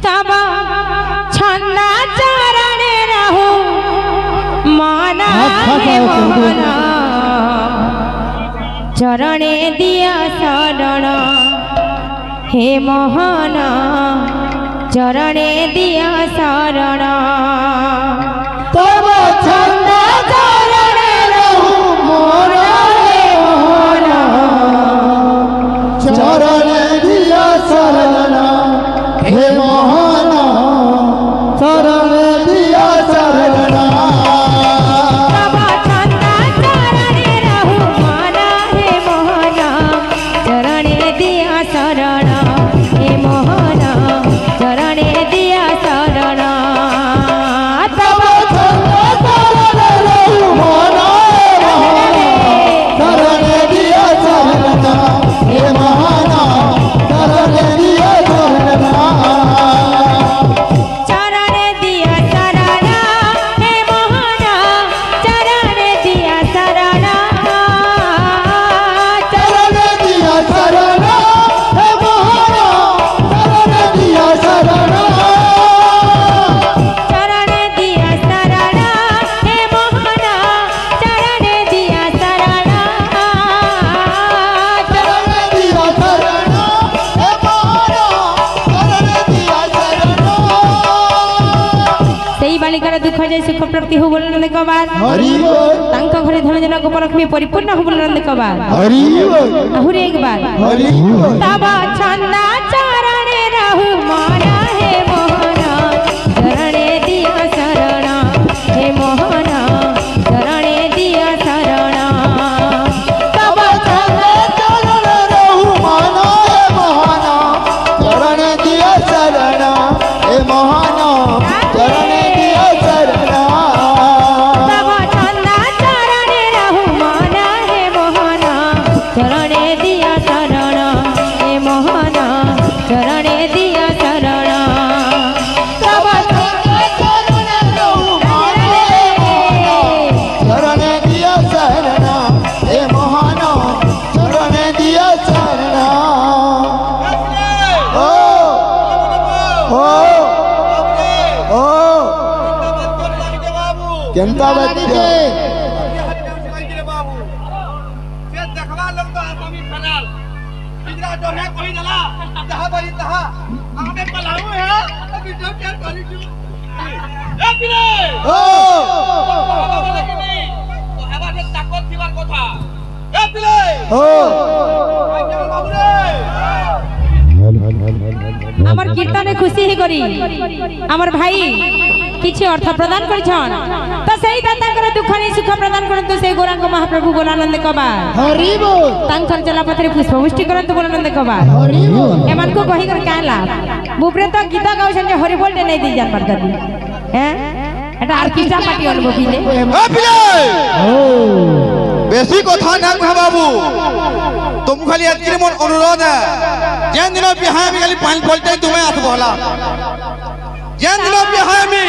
तब छंदा चरणे रहू माना हे मोहन चरणे दिया शरण हे मोहन चरणे दिया शरण तब छंदा चरणे रहू मोरा हे मोहन चरणे दिया शरण हे मोहन चरणे दिया शरण तब छंदा चरणे रहू माना हे मोहन चरणे दिया शरण हे मोहन चरणे दिया शरण तब छंदा चरणे रहू मोरा हे मोहन चरणे दिया शरण हे मोहन चरणे दिया शरण चरणे दिया शरण हे मोहन चरणे दिया शरण चरणे दिया शरण हे मोहन चरणे दिया शरण चरणे दिया शरण हे मोहन चरणे दिया शरण चरणे दिया शरण हे मोहन चरणे दिया शरण सेई बालिकार दुख जाय सुख प्राप्ति हो बोल नंद कबार हरि बोल तांका घरे धन जन गोपलक्ष्मी परिपूर्ण हो बोल नंद कबार हरि बोल आहुरी एक बार हरि बोल तब छंदा चरणे रहू माना हे मोहन चरणे दिया शरण हे मोहन चरणे दिया शरण तब छंदा चरणे रहू माना हे मोहन चरणे दिया शरण हे मोहन चरणे दिया शरण तब छंदा चरणे रहू माना हे मोहन चरणे दिया शरण हे मोहन चरणे दिया शरण तब छंदा चरणे रहू माना हे मोहन चरणे दिया शरण हे मोहन चरणे दिया शरण ओ ओ ओ केंता बच्चे আমার কীর্তনে খুশি হি করি আমার ভাই কিছু অর্থ প্রদান করেছন তো সেই দাতাঙ্কর দুঃখ নেই সুখ প্রদান করন্তু সেই গৌরাঙ্গ মহাপ্রভু গোলানন্দ কবার हरि बोल তাঙ্কর জলাপথরে পুষ্পবৃষ্টি করন্তু গোলানন্দ কবার हरि बोल এমানকু কহি কর কাঁ লাভ বুপরে তো গীতা গাউছেন যে হরি বলতে নেই দি জানবার দাদি হ্যাঁ এটা অর্কেস্ট্রা পার্টি অনুভব দিলে বেশি কথা না কহ বাবু तुम खाली আজকে মন অনুরোধ যেন দিন বিহায় আমি খালি পানি বলতে তুমি আসবো হলা যেন দিন বিহায় আমি